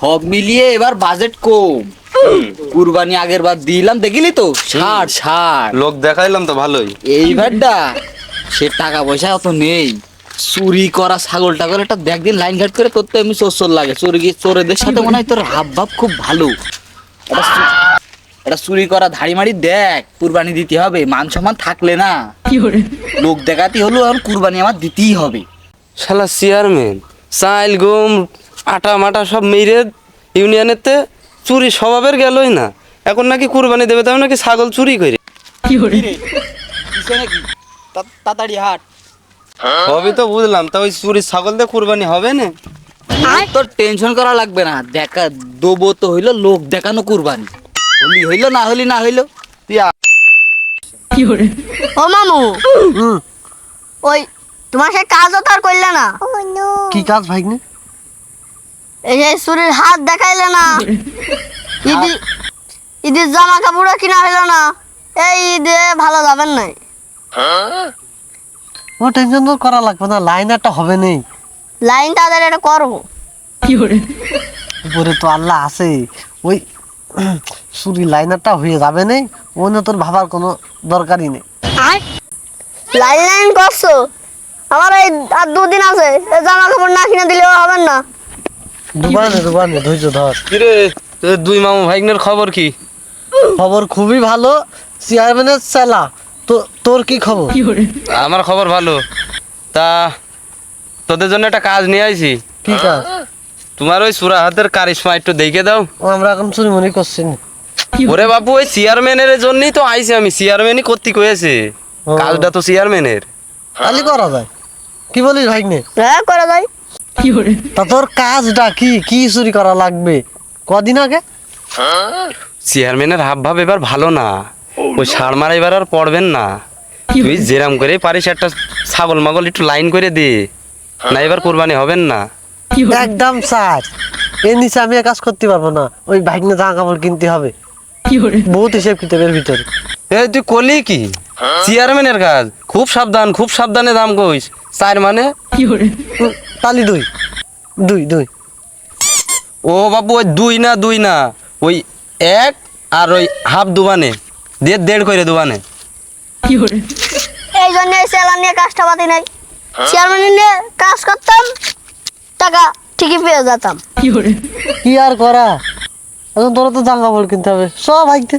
সব মিলিয়ে এবার বাজেট কম। কুরবানি আগের বার দিলাম দেখিলি তো, 60 লোক দেখাইলাম তো ভালোই। এইবারটা সে টাকা পয়সা অত নেই। চুরি করা ছাগল টাগল একটা দেখ দিন লাইন ঘাট করে, তোর তো এমনি চোর লাগে, চোরেদের সাথে মনে হয় তোর হাব ভাব খুব ভালো। এটা চুরি করা ধাড়ি মাড়ি দেখ, কুরবানি দিতে হবে, মান সম্মান থাকলে না লোক দেখাতে হলো, এখন কুরবানি আমার দিতেই হবে। শালা চেয়ারম্যান চাইল গম আটা মাটা সব মেরে ইউনিয়নেতে চুরি স্বভাবের গেলই না, এখন নাকি কুরবানি দেবে, তাই নাকি ছাগল চুরি করে। কি রে কিসে নাকি তাড়াতাড়ি হাট। সবই তো বুঝলাম, তা ওই চুরি ছাগল দিয়ে কুরবানি হবে না? তোর টেনশন করা লাগবে না, দেখা দেবো তো হইলো লোক দেখানো কুরবানি, হলি হইলো না হলি না হইলো তুই ও মামু, ওই তোমার সে কাজও তো আর করলে না। কি কাজ ভাইগনি? এই যে চুরির হাত দেখাইলে না, ঈদের জামা কাপড় কিনা হইলো না, এই ঈদে ভালো যাবেন নাই। ও টেনশন তো করা লাগবে না, লাইন একটা হবে নেই। লাইন তাদের এটা করবো। উপরে তো আল্লাহ আছে, ওই চুরি লাইনারটা হয়ে যাবে নেই, ওনে তোর ভাবার কোনো দরকারই নেই। লাইন লাইন করছো, আমার এই আর দুদিন আছে, এই জামা কাপড় না কিনে দিলেও হবেন না। দুবানে ধৈর্য ধর। কিরে তোর দুই মামু ভাইগনের খবর কি? খবর খুবই ভালো, চেয়ারম্যানের চেলা। তো তোর কি খবর? আমার খবর ভালো। তা তোদের জন্য একটা কাজ নিয়ে আইছি। কি কাজ? তোমার ওই সুরা হাতের কারিশমা একটু দেখে দাও। ও আমরা এখন চুরি মনে করছি না। ওরে বাবু, ওই চেয়ারম্যানের জন্যই তো আইছি আমি, চেয়ারম্যানই করতে কয়েছে, ও। কাজটা তো চেয়ারম্যানের। তাহলে করা যায়, কি বলিস ভাইগনে? হ্যাঁ করা যায়। তা তোর কাজটা কি, কি চুরি করা লাগবে কদিন আগে? চেয়ারম্যানের হাব ভাব এবার ভালো না, ওই সার মারা এবার আর পড়বেন না। তুই যেরাম করে পারিস একটা ছাগল মাগল একটু লাইন করে দে না, এবার কোরবানি হবেন না। একদম স্যার, এর নিচে আমি আর কাজ করতে পারবো না, ওই ভাইগনে জামা কাপড় কিনতে হবে, বহুত হিসেব কিতাবের ভিতরে। এই তুই করলি কি? চেয়ারম্যানের কাজ খুব সাবধান, খুব সাবধানে দাম কইস। চার মানে তালি দুই দুই দুই ও বাবু, ওই দুই না ওই এক, আর ওই হাফ দুবানে দিয়ে 1.5 করে দুবানে। এই জন্য সেলা নিয়ে কাজটা পাতি নাই, চেয়ারম্যান নিয়ে কাজ করতাম, টাকা ঠিকই পেয়ে যেতাম। কি আর করা, এখন তোরা তো জামা কাপড় কিনতে হবে সব ভাইতে।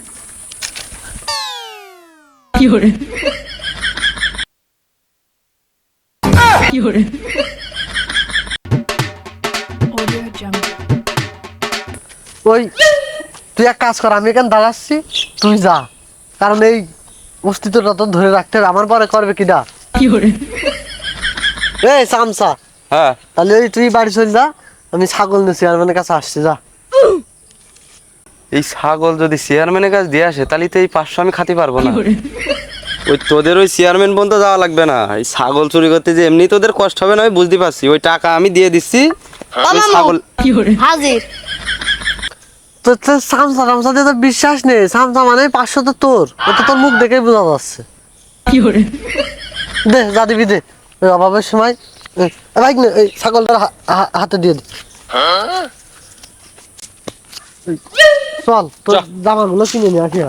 ওই তুই এক কাজ কর, আমি এখানে দাঁড়াচ্ছি, তুই যা, কারণ এই অস্তিত্বটা তো ধরে রাখতে হবে, আমার পরে করবে কিনা। এই সামসা, হ্যাঁ তাহলে ওই তুই বাড়ি চলে যা, আমি ছাগল নিয়ে চেয়ারম্যানের কাছে আসছি, যা। এই ছাগল যদি চেয়ারম্যানের কাছে দিয়ে আসে, তাহলে তো এই 500 আমি খাতে পারবো না। ওই তোদের ওই চেয়ারম্যান পর্যন্ত যাওয়া লাগবে না, এই ছাগল চুরি করতে যে এমনি তোদের কষ্ট হবে না, আমি বুঝতে পারছি। ওই টাকা আমি দিয়ে দিচ্ছি, ওই ছাগল হাজির। তো সামসা টামসা দিয়ে তো বিশ্বাস নেই, সামসা মানে 500 তো তোর, ও তো তোর মুখ দেখেই বোঝা যাচ্ছে। দে যা দিবি দে, ওই অভাবের সময় ভাই এই ছাগলটার হাতে দিয়ে দে। চল তোর জামাগুলো কিনে নিয়ে আসি।